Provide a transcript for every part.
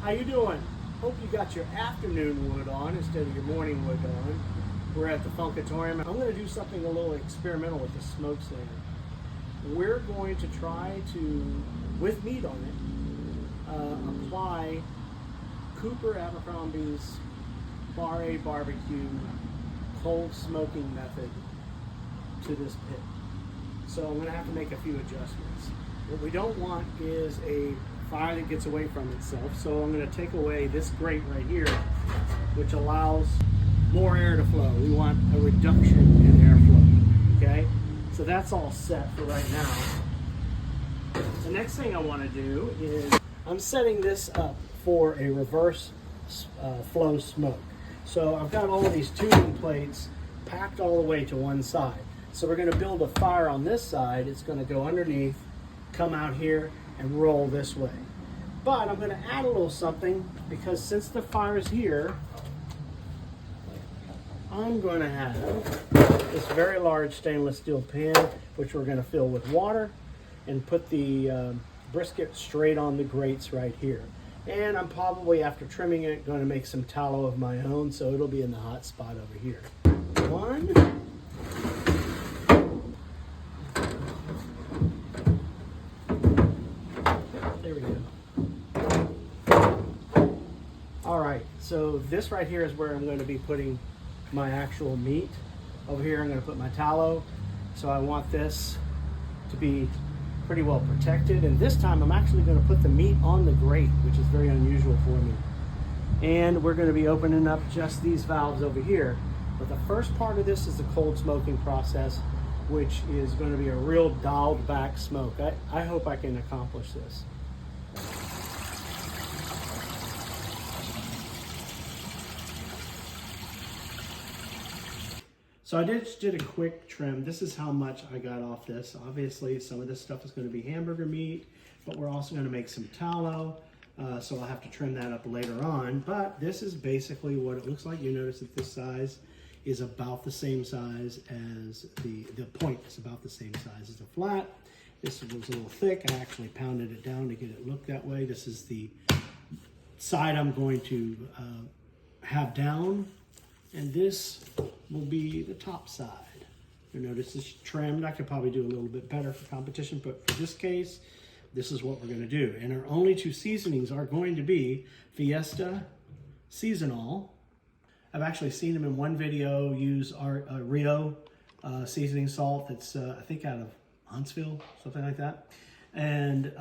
How you doing? Hope you got your afternoon wood on instead of your morning wood on. We're at the Funkatorium. I'm going to do something a little experimental with the Smokeslinger. We're going to try to, with meat on it, apply Cooper Abercrombie's Bar A barbecue cold smoking method to this pit. So I'm going to have to make a few adjustments. What we don't want is a fire that gets away from itself. So I'm going to take away this grate right here, which allows more air to flow. We want a reduction in airflow. Okay? So that's all set for right now. The next thing I want to do is I'm setting this up for a reverse flow smoke. So I've got all of these tubing plates packed all the way to one side. So we're going to build a fire on this side. It's going to go underneath, come out here, and roll this way. But I'm going to add a little something because since the fire's here, I'm going to have this very large stainless steel pan, which we're going to fill with water and put the brisket straight on the grates right here. And I'm probably, after trimming it, going to make some tallow of my own, so it'll be in the hot spot over here. One. There we go. All right, so this right here is where I'm going to be putting my actual meat. Over here I'm going to put my tallow. So I want this to be pretty well protected, and this time I'm actually going to put the meat on the grate, which is very unusual for me. And we're going to be opening up just these valves over here. But the first part of this is the cold smoking process, which is going to be a real dialed back smoke. I hope I can accomplish this. So I just did a quick trim. This is how much I got off this. Obviously, some of this stuff is going to be hamburger meat, but we're also going to make some tallow. So I'll have to trim that up later on. But this is basically what it looks like. You notice that this size is about the same size as the point is about the same size as the flat. This was a little thick. I actually pounded it down to get it look that way. This is the side I'm going to have down. And this will be the top side. You'll notice it's trimmed. I could probably do a little bit better for competition, but for this case, this is what we're going to do. And our only two seasonings are going to be Fiesta Seasonal. I've actually seen them in one video use our Rio seasoning salt that's I think out of Huntsville, something like that. And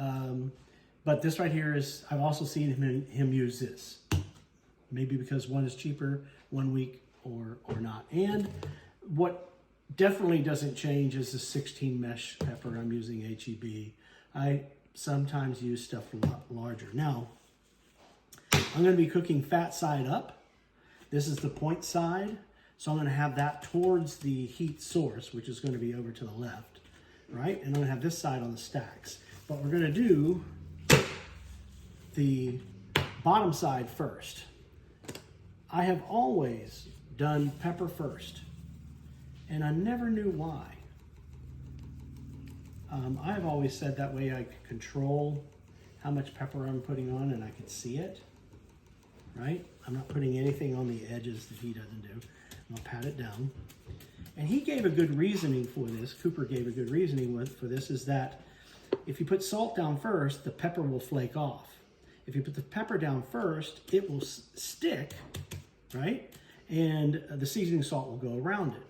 but this right here is, I've also seen him use this. Maybe because one is cheaper 1 week or not. And what definitely doesn't change is the 16 mesh pepper. I'm using HEB. I sometimes use stuff a lot larger. Now, I'm going to be cooking fat side up. This is the point side. So I'm going to have that towards the heat source, which is going to be over to the left, right? And I'm going to have this side on the stacks. But we're going to do the bottom side first. I have always done pepper first, and I never knew why. I've always said that way I could control how much pepper I'm putting on and I could see it, right? I'm not putting anything on the edges that he doesn't do. I'll pat it down. And he gave a good reasoning for this. Cooper gave a good reasoning for this, is that if you put salt down first, the pepper will flake off. If you put the pepper down first, it will stick, right? And the seasoning salt will go around it.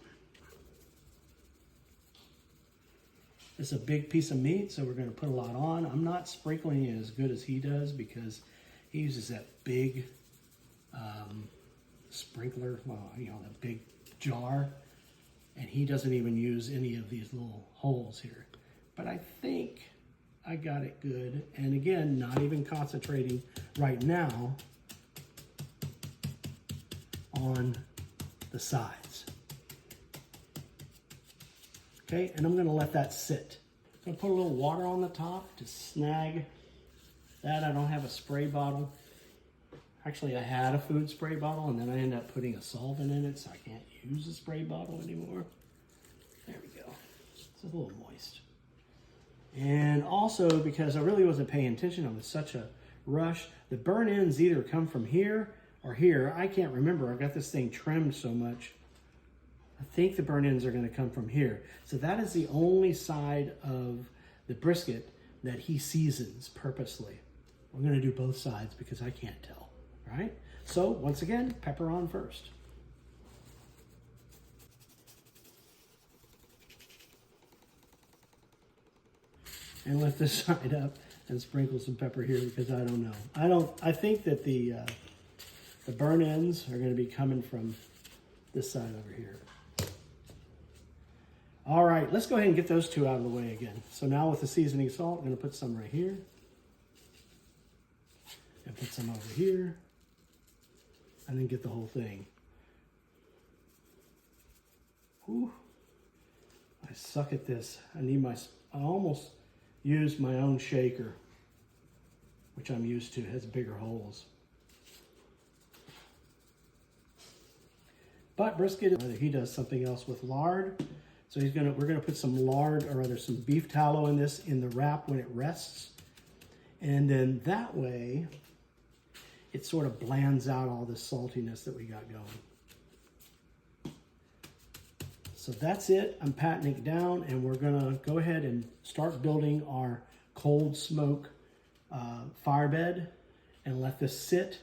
It's a big piece of meat, so we're going to put a lot on. I'm not sprinkling it as good as he does because he uses that big sprinkler, well, you know, the big jar, and he doesn't even use any of these little holes here. But I think I got it good. And again, not even concentrating right now on the sides. Okay, and I'm going to let that sit. I'm going to put a little water on the top to snag that. I don't have a spray bottle. Actually, I had a food spray bottle, and then I ended up putting a solvent in it, so I can't use a spray bottle anymore. There we go. It's a little moist. And also, because I really wasn't paying attention, I was such a rush. The burn ends either come from here or here. I can't remember. I've got this thing trimmed so much. I think the burn ends are going to come from here. So that is the only side of the brisket that he seasons purposely. We're going to do both sides because I can't tell, right? So once again, pepper on first. And lift this side up and sprinkle some pepper here because I don't know. I think that the burn ends are going to be coming from this side over here. All right, let's go ahead and get those two out of the way again. So now with the seasoning salt, I'm going to put some right here. And put some over here. And then get the whole thing. Whew. I suck at this. I almost used my own shaker, which I'm used to. It has bigger holes. But brisket, he does something else with lard. So we're gonna put some lard, or rather some beef tallow in this, in the wrap when it rests. And then that way, it sort of blands out all the saltiness that we got going. So that's it. I'm patting it down, and we're gonna go ahead and start building our cold smoke fire bed and let this sit.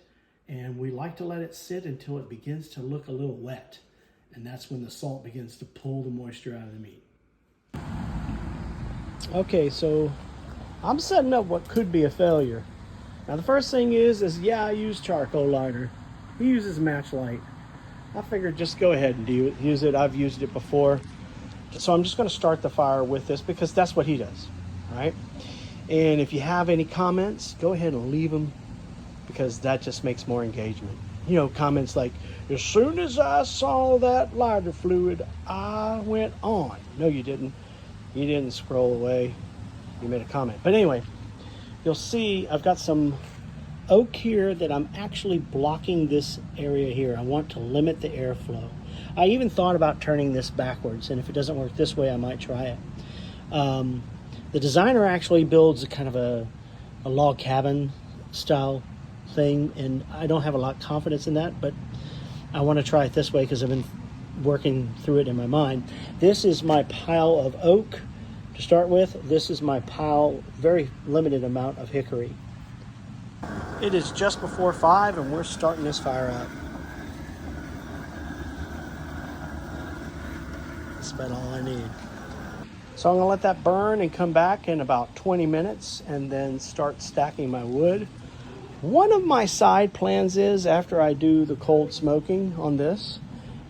And we like to let it sit until it begins to look a little wet. And that's when the salt begins to pull the moisture out of the meat. Okay, so I'm setting up what could be a failure. Now the first thing is yeah, I use charcoal lighter. He uses match light. I figured just go ahead and use it. I've used it before. So I'm just gonna start the fire with this because that's what he does, right? And if you have any comments, go ahead and leave them because that just makes more engagement. You know, comments like, as soon as I saw that lighter fluid, I went on. No, you didn't. You didn't scroll away. You made a comment. But anyway, you'll see I've got some oak here that I'm actually blocking this area here. I want to limit the airflow. I even thought about turning this backwards, and if it doesn't work this way, I might try it. The designer actually builds a kind of a log cabin style thing, and I don't have a lot of confidence in that, but I want to try it this way because I've been working through it in my mind. This is my pile of oak to start with. This is my pile, very limited amount of hickory. It is just before 5 and we're starting this fire up. That's about all I need. So I'm gonna let that burn and come back in about 20 minutes and then start stacking my wood. One of my side plans is, after I do the cold smoking on this,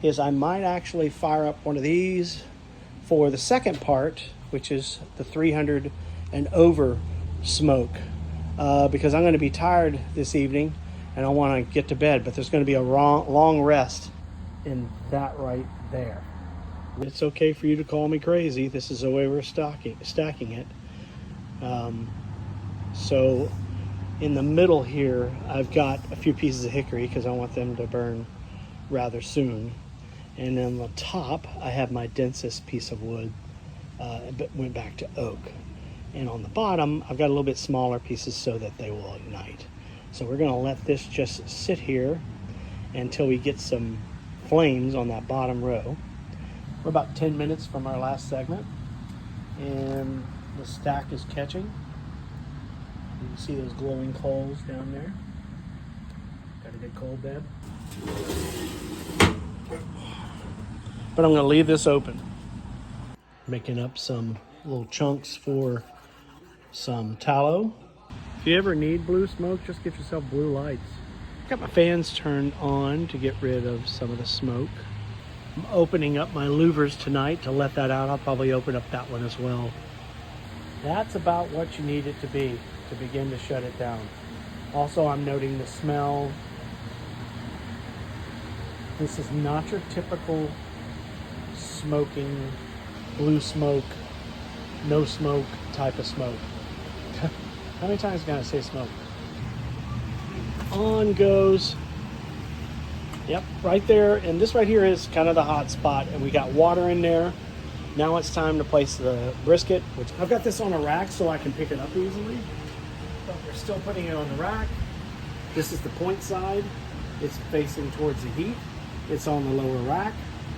is I might actually fire up one of these for the second part, which is the 300 and over smoke, because I'm going to be tired this evening and I want to get to bed, but there's going to be a long rest in that right there. It's okay for you to call me crazy. This is the way we're stacking it. So in the middle here, I've got a few pieces of hickory because I want them to burn rather soon. And then on the top, I have my densest piece of wood, but went back to oak. And on the bottom, I've got a little bit smaller pieces so that they will ignite. So we're gonna let this just sit here until we get some flames on that bottom row. We're about 10 minutes from our last segment, and the stack is catching. You can see those glowing coals down there. Got a good coal bed. But I'm going to leave this open. Making up some little chunks for some tallow. If you ever need blue smoke, just get yourself blue lights. Got my fans turned on to get rid of some of the smoke. I'm opening up my louvers tonight to let that out. I'll probably open up that one as well. That's about what you need it to be to begin to shut it down. Also, I'm noting the smell. This is not your typical smoking, blue smoke, no smoke type of smoke. How many times can I say smoke? On goes. Yep, right there. And this right here is kind of the hot spot. And we got water in there. Now it's time to place the brisket, which I've got this on a rack so I can pick it up easily. We're still putting it on the rack. This is the point side. It's facing towards the heat. It's on the lower rack.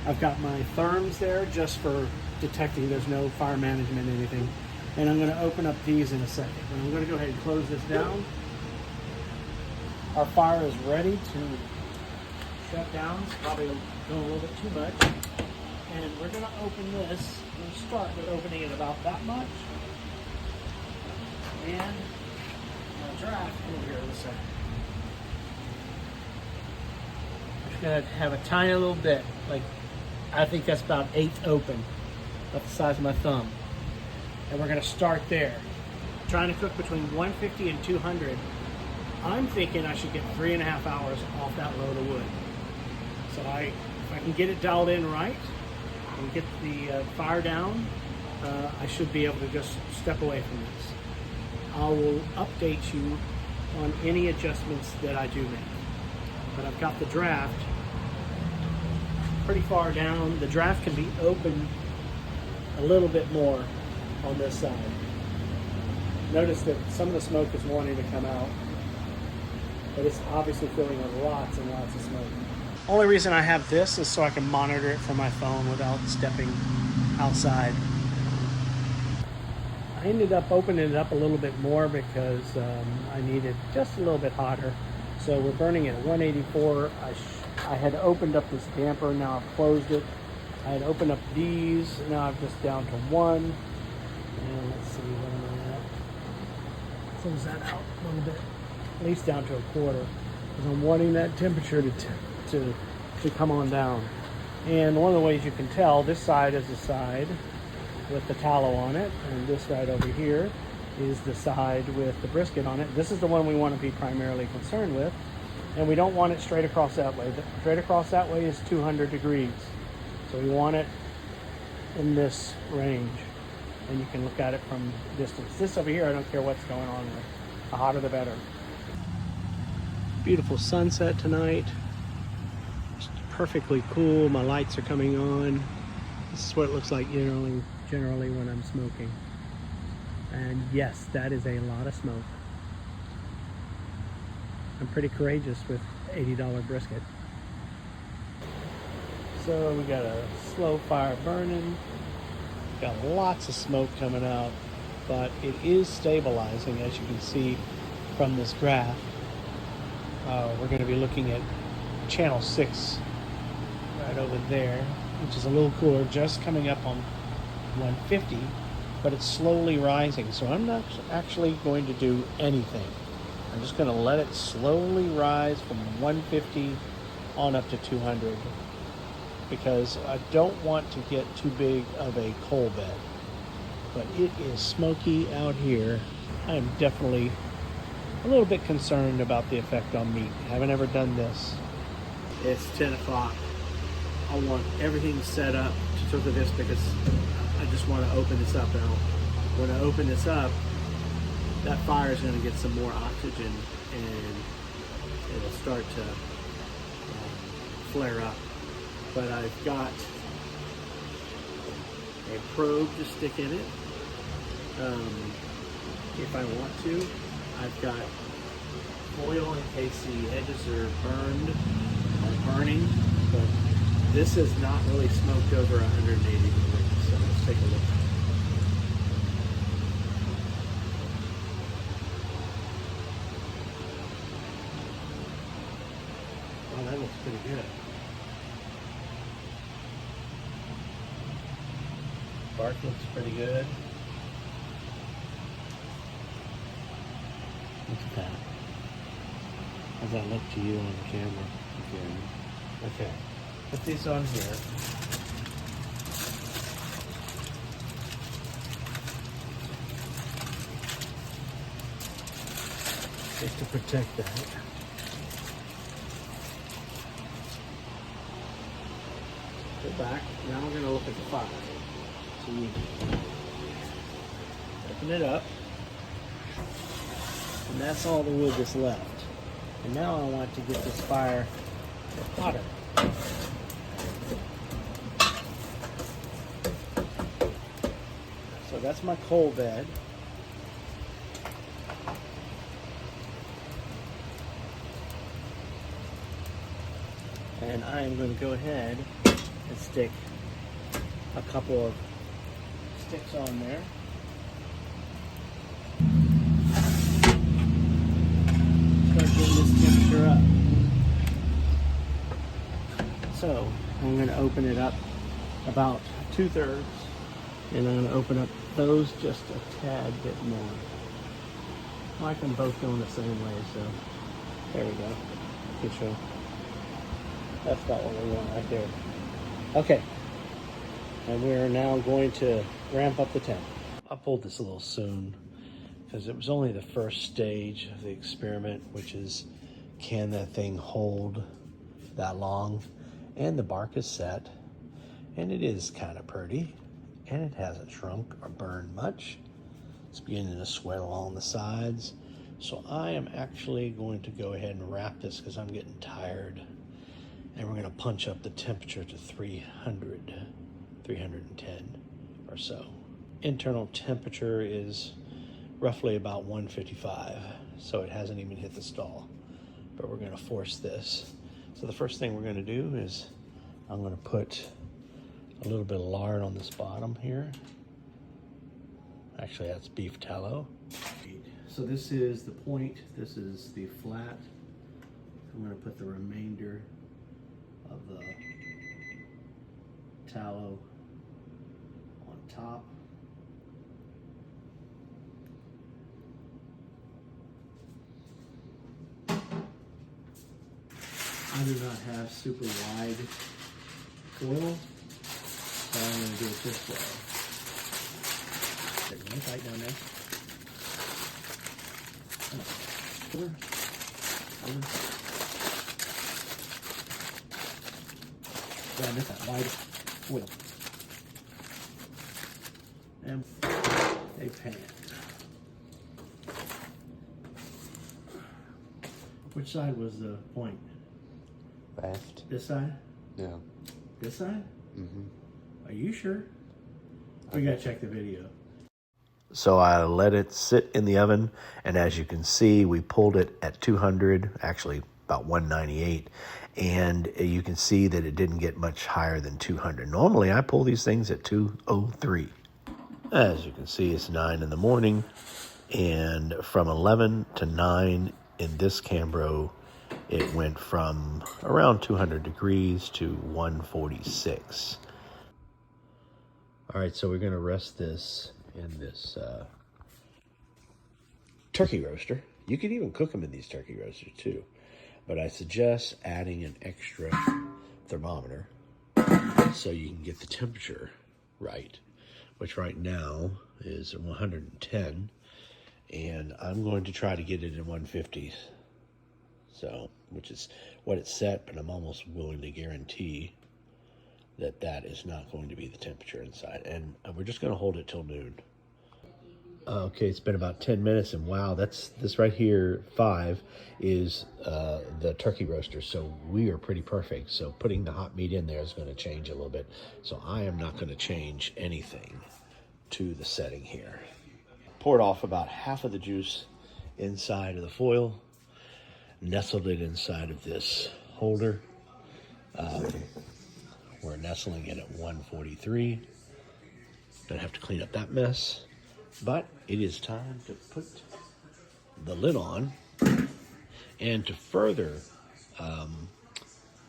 I've got my therms there just for detecting there's no fire management or anything. And I'm gonna open up these in a second. But I'm gonna go ahead and close this down. Our fire is ready to shut down. It's probably going a little bit too much. And we're gonna open this. We'll start with opening it about that much. And my draft over here in a second. Just gonna have a tiny little bit, like I think that's about 1/8 open, about the size of my thumb. And we're gonna start there. Trying to cook between 150 and 200. I'm thinking I should get 3.5 hours off that load of wood. So if I can get it dialed in right and get the fire down, I should be able to just step away from this. I will update you on any adjustments that I do make. But I've got the draft pretty far down. The draft can be opened a little bit more on this side. Notice that some of the smoke is wanting to come out, but it's obviously filling with lots and lots of smoke. Only reason I have this is so I can monitor it from my phone without stepping outside. I ended up opening it up a little bit more because I needed just a little bit hotter. So we're burning it at 184. I had opened up this damper, now I've closed it. I had opened up these, now I'm just down to 1. And let's see, what am I at? Close that out a little bit, at least down to 1/4, because I'm wanting that temperature to come on down. And one of the ways you can tell, this side is the side with the tallow on it, and this side over here is the side with the brisket on it. This is the one we want to be primarily concerned with, and we don't want it straight across that way. Straight across that way is 200 degrees, so we want it in this range, and you can look at it from distance. This over here, I don't care what's going on with. The hotter the better. Beautiful sunset tonight. It's perfectly cool. My lights are coming on. This is what it looks like generally when I'm smoking. And yes, that is a lot of smoke. I'm pretty courageous with $80 brisket. So we got a slow fire burning. Got lots of smoke coming out, but it is stabilizing, as you can see from this graph. We're going to be looking at channel 6 right over there, which is a little cooler, just coming up on 150, but it's slowly rising. So I'm not actually going to do anything. I'm just going to let it slowly rise from 150 on up to 200, because I don't want to get too big of a coal bed. But it is smoky out here. I am definitely a little bit concerned about the effect on meat. I haven't ever done this. It's 10 o'clock. I want everything set up to cook this because I just want to open this up. Now, when I open this up, that fire is going to get some more oxygen and it'll start to flare up. But I've got a probe to stick in it if I want to. I've got foil in case the edges are burned or burning, but this is not really smoked over 180 degrees, so let's take a look. Well, that looks pretty good. Bark looks pretty good. Look at that. How's that look to you on the camera? Okay. Put these on here. Just to protect that. Go back. Now we're going to look at the fire. So you open it up. And that's all the wood that's left. And now I want to get this fire hotter. So that's my coal bed. And I am going to go ahead and stick a couple of sticks on there. Start getting this temperature up. So I'm going to open it up about 2/3, and I'm going to open up those just a tad bit more. I like them both going the same way, so there we go. Good show. That's about what we want right there. Okay, and we're now going to ramp up the temp. I pulled this a little soon because it was only the first stage of the experiment, which is, can that thing hold that long? And the bark is set, and it is kind of pretty, and it hasn't shrunk or burned much. It's beginning to sweat along the sides. So I am actually going to go ahead and wrap this because I'm getting tired. And we're going to punch up the temperature to 300, 310 or so. Internal temperature is roughly about 155, so it hasn't even hit the stall. But we're going to force this. So the first thing we're going to do is I'm going to put a little bit of lard on this bottom here. Actually, that's beef tallow. So this is the point, this is the flat. I'm going to put the remainder of the tallow on top. I do not have super wide foil, so I'm going to do it this way. Tight down there. Over. Yeah, I missed that wide foil. And a pan. Which side was the point? Left. This side? Yeah. This side? Mm-hmm. Are you sure? We gotta check the video. So I let it sit in the oven, and as you can see, we pulled it at 200, actually about 198, and you can see that it didn't get much higher than 200. Normally, I pull these things at 203. As you can see, it's 9 in the morning, and from 11 to 9 in this Cambro, it went from around 200 degrees to 146. All right, so we're going to rest this in this turkey roaster. You can even cook them in these turkey roasters too, but I suggest adding an extra thermometer so you can get the temperature right, which right now is 110, and I'm going to try to get it in 150, so which is what it's set, but I'm almost willing to guarantee that that is not going to be the temperature inside. And we're just going to hold it till noon. Okay, it's been about 10 minutes, and wow, this right here, 5, is the turkey roaster. So we are pretty perfect. So putting the hot meat in there is going to change a little bit. So I am not going to change anything to the setting here. Poured off about half of the juice inside of the foil, nestled it inside of this holder. We're nestling it at 143. Don't have to clean up that mess. But it is time to put the lid on, and to further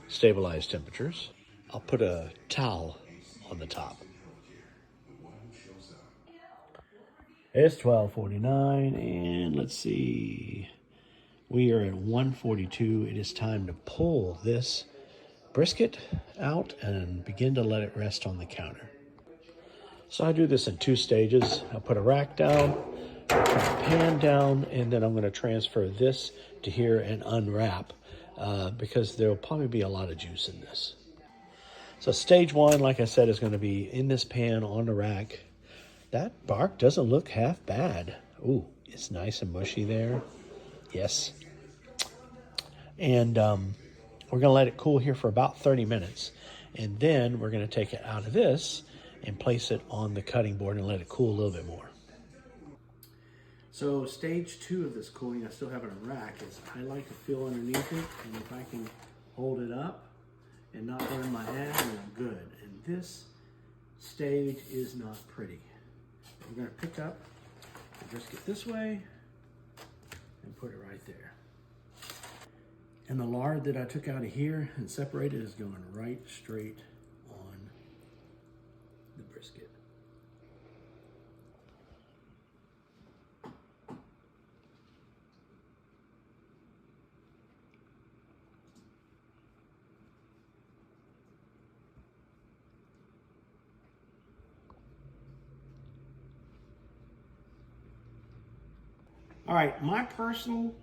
stabilize temperatures, I'll put a towel on the top. It's 12:49, and let's see. We are at 142. It is time to pull this brisket out and begin to let it rest on the counter. So I do this in 2 stages. I'll put a rack down, put a pan down, and then I'm going to transfer this to here and unwrap because there'll probably be a lot of juice in this. So stage 1, like I said, is going to be in this pan on the rack. That bark doesn't look half bad. Ooh, it's nice and mushy there. Yes. And we're going to let it cool here for about 30 minutes. And then we're going to take it out of this and place it on the cutting board and let it cool a little bit more. So stage 2 of this cooling, I still have it on rack, is I like to feel underneath it, and if I can hold it up, and not burn my hand, and I'm good. And this stage is not pretty. We're gonna pick up the brisket this way and put it right there. And the lard that I took out of here and separated is going right straight on the brisket. All right, my personal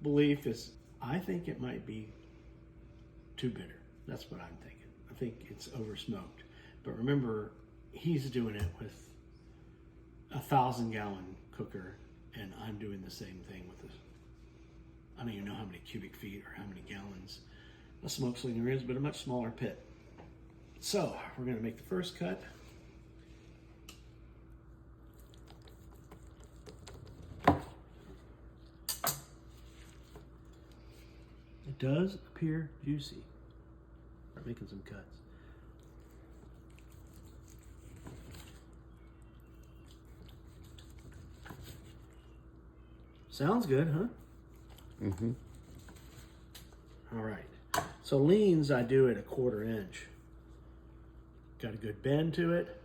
belief is I think it might be too bitter. That's what I'm thinking. I think it's over smoked. But remember, he's doing it with a 1,000-gallon cooker, and I'm doing the same thing with this. I don't even know how many cubic feet or how many gallons a Smokeslinger is, but a much smaller pit. So we're gonna make the first cut. It does appear juicy. Start making some cuts. Sounds good, huh? Mm-hmm. All right. So leans I do at 1/4 inch. Got a good bend to it.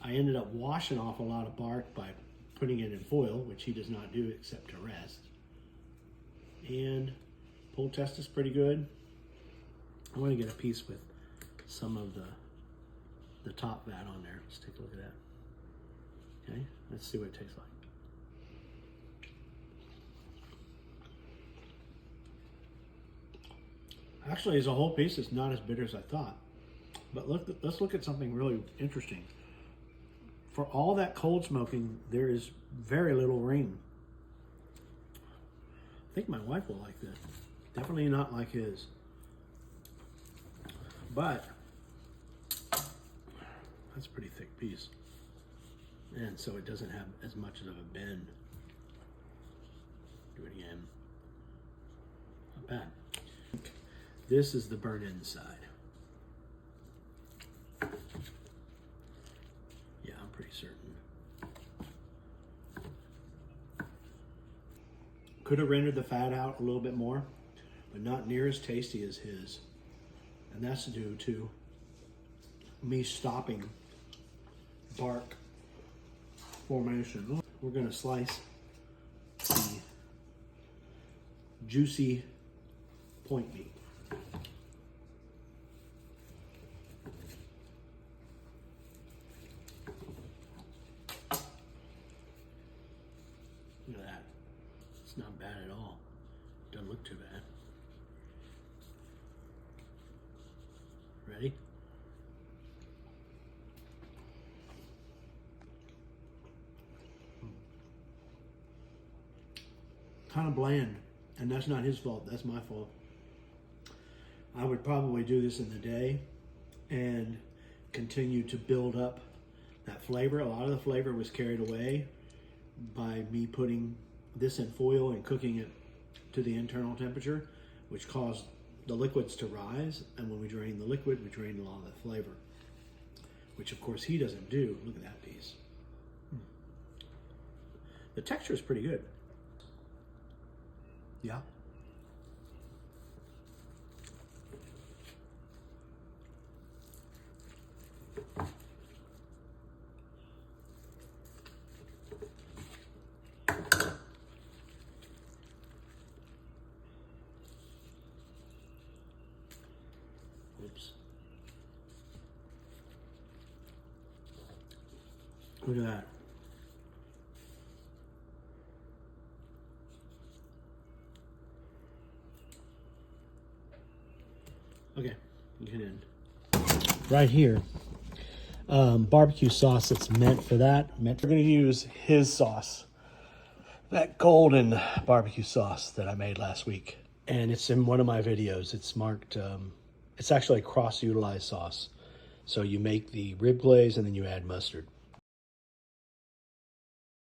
I ended up washing off a lot of bark by putting it in foil, which he does not do except to rest. And pull test is pretty good. I want to get a piece with some of the top vat on there. Let's take a look at that. Okay, let's see what it tastes like. Actually, as a whole piece, it's not as bitter as I thought. But let's look at something really interesting. For all that cold smoking, there is very little ring. I think my wife will like this. Definitely not like his. But that's a pretty thick piece. And so it doesn't have as much of a bend. Do it again. Not bad. This is the burnt inside. Yeah, I'm pretty certain. Could have rendered the fat out a little bit more, but not near as tasty as his. And that's due to me stopping bark formation. We're gonna slice the juicy point meat. Look at that. It's not bad at all. Doesn't look too bad. Ready? Kind of bland, and that's not his fault, that's my fault. I would probably do this in the day and continue to build up that flavor. A lot of the flavor was carried away by me putting this in foil and cooking it to the internal temperature, which caused the liquids to rise. And when we drain the liquid, we drain a lot of the flavor, which of course he doesn't do. Look at that piece. The texture is pretty good. Yeah. Oops. Look at that. Okay, you can end. Right here, barbecue sauce that's meant for that. We're gonna use his sauce, that golden barbecue sauce that I made last week. And it's in one of my videos. It's marked, it's actually a cross-utilized sauce. So you make the rib glaze and then you add mustard.